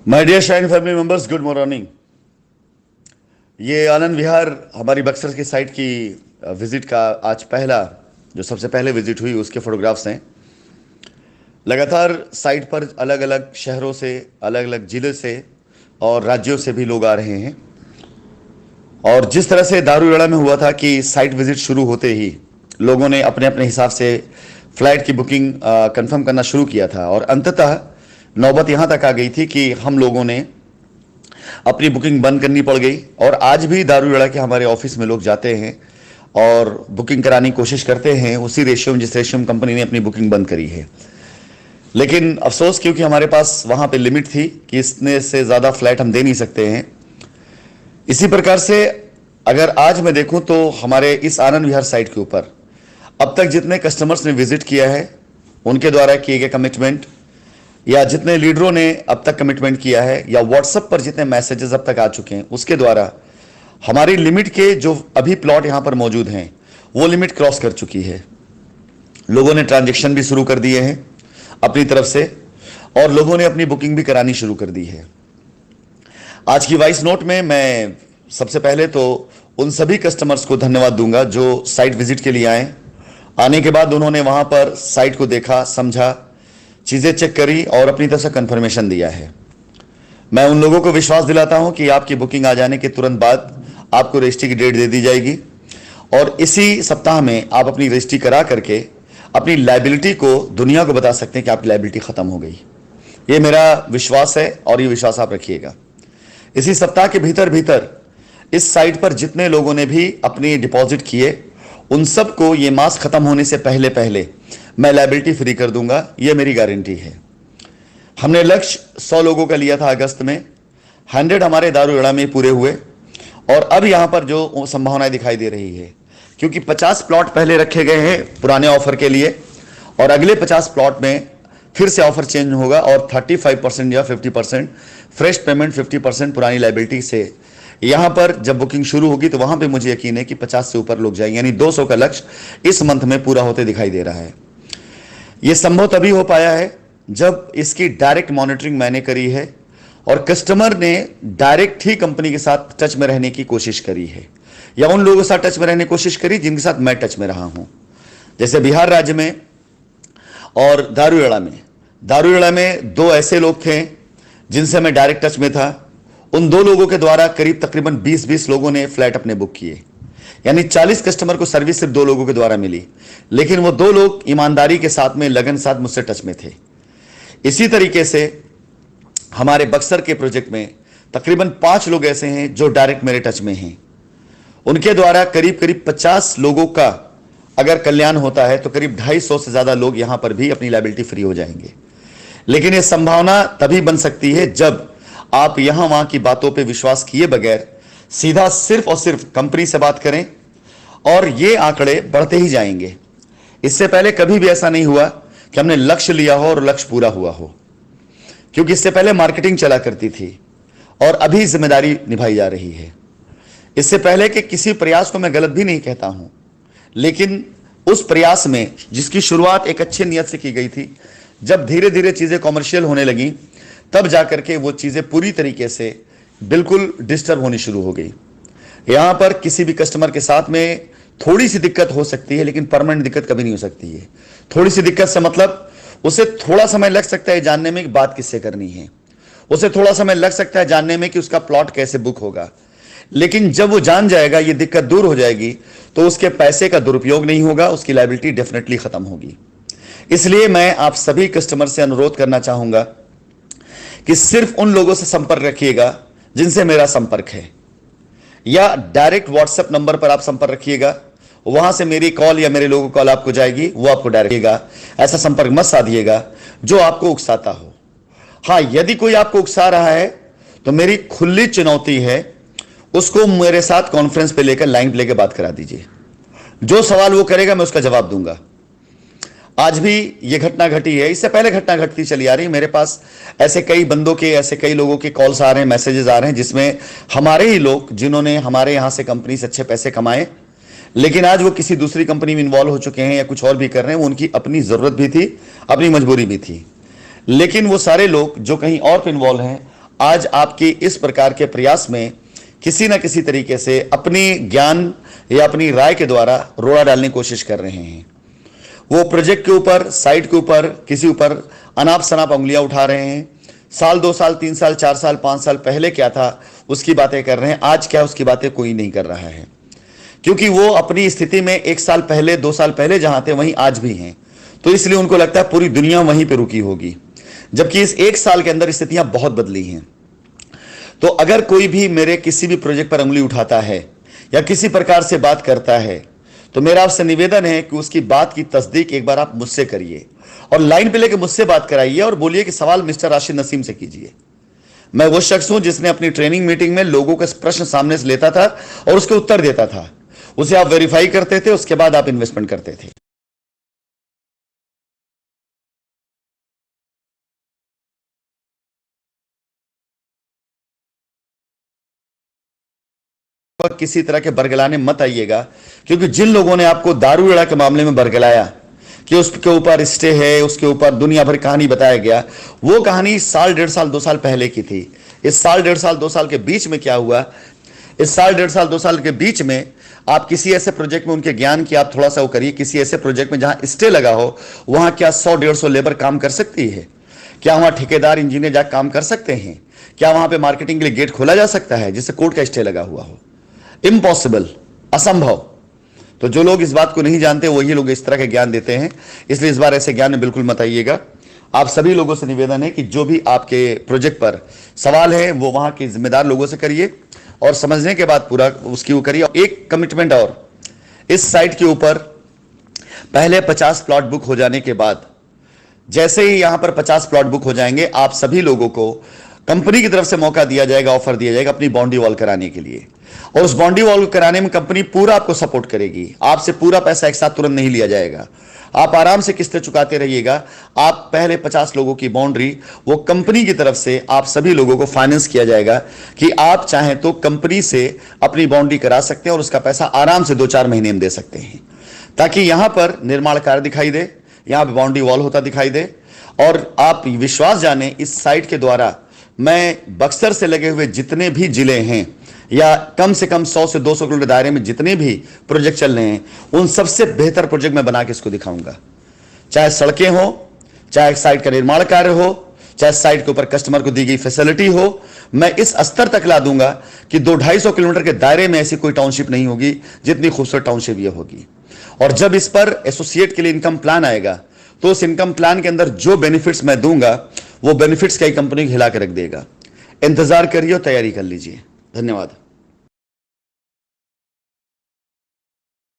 My dear shine family members, good morning. ये आनंद विहार हमारी बक्सर की साइट की विजिट का आज पहला जो सबसे पहले विजिट हुई उसके फोटोग्राफ्स हैं। लगातार साइट पर अलग अलग शहरों से, अलग अलग जिले से और राज्यों से भी लोग आ रहे हैं। और जिस तरह से दारूगढ़ा में हुआ था कि साइट विजिट शुरू होते ही लोगों ने अपने अपने हिसाब से फ्लाइट की बुकिंग कंफर्म करना शुरू किया था और अंततः नौबत यहाँ तक आ गई थी कि हम लोगों ने अपनी बुकिंग बंद करनी पड़ गई। और आज भी दारूगढ़ा के हमारे ऑफिस में लोग जाते हैं और बुकिंग कराने की कोशिश करते हैं उसी रेशियो में जिस रेशियो में कंपनी ने अपनी बुकिंग बंद करी है। लेकिन अफसोस, क्योंकि हमारे पास वहाँ पे लिमिट थी कि इतने से ज़्यादा फ्लाइट हम दे नहीं सकते हैं। इसी प्रकार से अगर आज मैं देखूं तो हमारे इस आनंद विहार साइट के ऊपर अब तक जितने कस्टमर्स ने विजिट किया है उनके द्वारा किए गए कमिटमेंट, या जितने लीडरों ने अब तक कमिटमेंट किया है, या व्हाट्सएप पर जितने मैसेजेस अब तक आ चुके हैं, उसके द्वारा हमारी लिमिट के जो अभी प्लॉट यहां पर मौजूद हैं वो लिमिट क्रॉस कर चुकी है। लोगों ने ट्रांजैक्शन भी शुरू कर दिए हैं अपनी तरफ से और लोगों ने अपनी बुकिंग भी करानी शुरू कर दी है। आज की वॉइस नोट में मैं सबसे पहले तो उन सभी कस्टमर्स को धन्यवाद दूंगा जो साइट विजिट के लिए आए। आने के बाद उन्होंने वहां पर साइट को देखा, समझा, चीजें चेक करी और अपनी तरफ से कंफर्मेशन दिया है। मैं उन लोगों को विश्वास दिलाता हूं कि आपकी बुकिंग आ जाने के तुरंत बाद आपको रजिस्ट्री की डेट दे दी जाएगी और इसी सप्ताह में आप अपनी रजिस्ट्री करा करके अपनी लायबिलिटी को दुनिया को बता सकते हैं कि आपकी लायबिलिटी खत्म हो गई। ये मेरा विश्वास है और ये विश्वास आप रखिएगा। इसी सप्ताह के भीतर भीतर इस साइट पर जितने लोगों ने भी अपनी डिपॉजिट किए उन सबको ये मास खत्म होने से पहले पहले मैं लायबिलिटी फ्री कर दूंगा, ये मेरी गारंटी है। हमने लक्ष्य 100 लोगों का लिया था अगस्त में, 100 हमारे दारूगढ़ा में पूरे हुए और अब यहां पर जो संभावनाएं दिखाई दे रही है, क्योंकि 50 प्लॉट पहले रखे गए हैं पुराने ऑफर के लिए और अगले 50 प्लॉट में फिर से ऑफर चेंज होगा और 35% या 50% फ्रेश पेमेंट, 50% पुरानी लायबिलिटी से यहां पर जब बुकिंग शुरू होगी तो वहां पे मुझे यकीन है कि 50 से ऊपर लोग जाएंगे, यानी 200 का लक्ष्य इस मंथ में पूरा होते दिखाई दे रहा है। यह संभव तभी हो पाया है जब इसकी डायरेक्ट मॉनिटरिंग मैंने करी है और कस्टमर ने डायरेक्ट ही कंपनी के साथ टच में रहने की कोशिश करी है या उन लोगों के साथ टच में रहने की कोशिश करी जिनके साथ मैं टच में रहा हूं। जैसे बिहार राज्य में और दारूगढ़ा में 2 ऐसे लोग थे जिनसे मैं डायरेक्ट टच में था। उन 2 लोगों के द्वारा करीब तकरीबन 20 लोगों ने फ्लैट अपने बुक किए, यानी 40 कस्टमर को सर्विस सिर्फ 2 लोगों के द्वारा मिली, लेकिन वो 2 लोग ईमानदारी के साथ में, लगन साथ मुझसे टच में थे। इसी तरीके से हमारे बक्सर के प्रोजेक्ट में तकरीबन 5 लोग ऐसे हैं जो डायरेक्ट मेरे टच में हैं। उनके द्वारा करीब करीब 50 लोगों का अगर कल्याण होता है तो करीब 250 से ज्यादा लोग यहां पर भी अपनी लायबिलिटी फ्री हो जाएंगे। लेकिन यह संभावना तभी बन सकती है जब आप यहां वहां की बातों पर विश्वास किए बगैर सीधा सिर्फ और सिर्फ कंपनी से बात करें और ये आंकड़े बढ़ते ही जाएंगे। इससे पहले कभी भी ऐसा नहीं हुआ कि हमने लक्ष्य लिया हो और लक्ष्य पूरा हुआ हो, क्योंकि इससे पहले मार्केटिंग चला करती थी और अभी जिम्मेदारी निभाई जा रही है। इससे पहले कि किसी प्रयास को मैं गलत भी नहीं कहता हूं, लेकिन उस प्रयास में जिसकी शुरुआत एक अच्छे नियत से की गई थी, जब धीरे धीरे चीजें कॉमर्शियल होने लगी तब जाकर के वो चीजें पूरी तरीके से बिल्कुल डिस्टर्ब होनी शुरू हो गई। यहां पर किसी भी कस्टमर के साथ में थोड़ी सी दिक्कत हो सकती है, लेकिन परमानेंट दिक्कत कभी नहीं हो सकती है। थोड़ी सी दिक्कत से मतलब उसे थोड़ा समय लग सकता है जानने में कि बात किससे करनी है, उसे थोड़ा समय लग सकता है जानने में कि उसका प्लॉट कैसे बुक होगा, लेकिन जब वो जान जाएगा, ये दिक्कत दूर हो जाएगी, तो उसके पैसे का दुरुपयोग नहीं होगा, उसकी लायबिलिटी डेफिनेटली खत्म होगी। इसलिए मैं आप सभी कस्टमर से अनुरोध करना चाहूंगा कि सिर्फ उन लोगों से संपर्क रखिएगा जिनसे मेरा संपर्क है, या डायरेक्ट व्हाट्सएप नंबर पर आप संपर्क रखिएगा, वहां से मेरी कॉल या मेरे लोगों की कॉल आपको जाएगी, वो आपको डायरेक्ट। ऐसा संपर्क मत साधिएगा जो आपको उकसाता हो। हां, यदि कोई आपको उकसा रहा है तो मेरी खुली चुनौती है, उसको मेरे साथ कॉन्फ्रेंस पे लेकर, लाइन पे लेकर बात करा दीजिए। जो सवाल वो करेगा मैं उसका जवाब दूंगा। आज भी ये घटना घटी है, इससे पहले घटना घटती चली आ रही है। मेरे पास ऐसे कई बंदों के, ऐसे कई लोगों के कॉल्स आ रहे हैं, मैसेजेस आ रहे हैं, जिसमें हमारे ही लोग जिन्होंने हमारे यहां से कंपनी से अच्छे पैसे कमाए, लेकिन आज वो किसी दूसरी कंपनी में इन्वॉल्व हो चुके हैं या कुछ और भी कर रहे हैं। उनकी अपनी जरूरत भी थी, अपनी मजबूरी भी थी, लेकिन वो सारे लोग जो कहीं और पे इन्वॉल्व हैं आज आपकी इस प्रकार के प्रयास में किसी न किसी तरीके से अपनी ज्ञान या अपनी राय के द्वारा रोड़ा डालने की कोशिश कर रहे हैं। वो प्रोजेक्ट के ऊपर, साइट के ऊपर, किसी ऊपर अनाप शनाप उंगलियां उठा रहे हैं। साल, 2 साल, 3 साल, 4 साल, 5 साल पहले क्या था उसकी बातें कर रहे हैं, आज क्या उसकी बातें कोई नहीं कर रहा है, क्योंकि वो अपनी स्थिति में 1 साल पहले, 2 साल पहले जहां थे वहीं आज भी हैं। तो इसलिए उनको लगता है पूरी दुनिया वहीं पे रुकी होगी, जबकि इस 1 साल के अंदर स्थितियां बहुत बदली हैं। तो अगर कोई भी मेरे किसी भी प्रोजेक्ट पर उंगली उठाता है या किसी प्रकार से बात करता है, तो मेरा आपसे निवेदन है कि उसकी बात की तस्दीक एक बार आप मुझसे करिए और लाइन पे लेके मुझसे बात कराइए और बोलिए कि सवाल मिस्टर राशिद नसीम से कीजिए। मैं वो शख्स हूं जिसने अपनी ट्रेनिंग मीटिंग में लोगों के प्रश्न सामने से लेता था और उसके उत्तर देता था, उसे आप वेरीफाई करते थे, उसके बाद आप इन्वेस्टमेंट करते थे। किसी तरह के बरगलाने मत आइएगा, क्योंकि जिन लोगों ने आपको दारूगढ़ा के मामले में बरगलाया कि उसके ऊपर स्टे है, उसके ऊपर दुनिया भर कहानी बताया गया, वो कहानी साल, 1.5 साल, 2 साल पहले की थी। इस साल, 1.5 साल, 2 साल के बीच में क्या हुआ? इस साल, 1.5 साल, 2 साल के बीच में आप किसी ऐसे प्रोजेक्ट में उनके ज्ञान की आप थोड़ा सा वो करिए। किसी ऐसे प्रोजेक्ट में जहां स्टे लगा हो, वहां क्या 100-150 लेबर काम कर सकती है? क्या वहां ठेकेदार, इंजीनियर जाकर काम कर सकते हैं? क्या वहां पे मार्केटिंग के लिए गेट खोला जा सकता है जिससे कोर्ट का स्टे लगा हुआ हो? इम्पॉसिबल, असंभव। तो जो लोग इस बात को नहीं जानते वही लोग इस तरह के ज्ञान देते हैं, इसलिए इस बार ऐसे ज्ञान में बिल्कुल मत आइएगा। आप सभी लोगों से निवेदन है कि जो भी आपके प्रोजेक्ट पर सवाल है वो वहां के जिम्मेदार लोगों से करिए और समझने के बाद पूरा उसकी वो करिए। एक कमिटमेंट और, इस साइट के ऊपर पहले 50 प्लॉट बुक हो जाने के बाद, जैसे ही यहां पर 50 प्लॉट बुक हो जाएंगे, आप सभी लोगों को कंपनी की तरफ से मौका दिया जाएगा, ऑफर दिया जाएगा अपनी बाउंड्री वॉल कराने के लिए। और उस बाउंड्री वॉल को कराने में कंपनी पूरा आपको सपोर्ट करेगी। आपसे पूरा पैसा एक साथ तुरंत नहीं लिया जाएगा, आप आराम से किस्तें चुकाते रहिएगा। आप पहले 50 लोगों की बाउंड्री वो कंपनी की तरफ से आप सभी लोगों को फाइनेंस किया जाएगा कि आप चाहें तो कंपनी से अपनी बाउंड्री करा सकते हैं और उसका पैसा आराम से 2-4 महीने में दे सकते हैं, ताकि यहां पर निर्माण कार्य दिखाई दे, यहां पर बाउंड्री वॉल होता दिखाई दे। और आप विश्वास जाने, इस साइट के द्वारा मैं बक्सर से लगे हुए जितने भी जिले हैं या कम से कम 100 से 200 किलोमीटर दायरे में जितने भी प्रोजेक्ट चल रहे हैं, उन सबसे बेहतर प्रोजेक्ट मैं बना के इसको दिखाऊंगा। चाहे सड़कें हो, चाहे साइट का निर्माण कार्य हो, चाहे साइट के ऊपर कस्टमर को दी गई फैसिलिटी हो, मैं इस स्तर तक ला दूंगा कि 200-250 किलोमीटर के दायरे में ऐसी कोई टाउनशिप नहीं होगी जितनी खूबसूरत टाउनशिप ये होगी। और जब इस पर एसोसिएट के लिए इनकम प्लान आएगा, तो उस इनकम प्लान के अंदर जो बेनिफिट्स मैं दूंगा, वो बेनिफिट्स कई कंपनी हिला के रख देगा। इंतजार करिए और तैयारी कर लीजिए। धन्यवाद।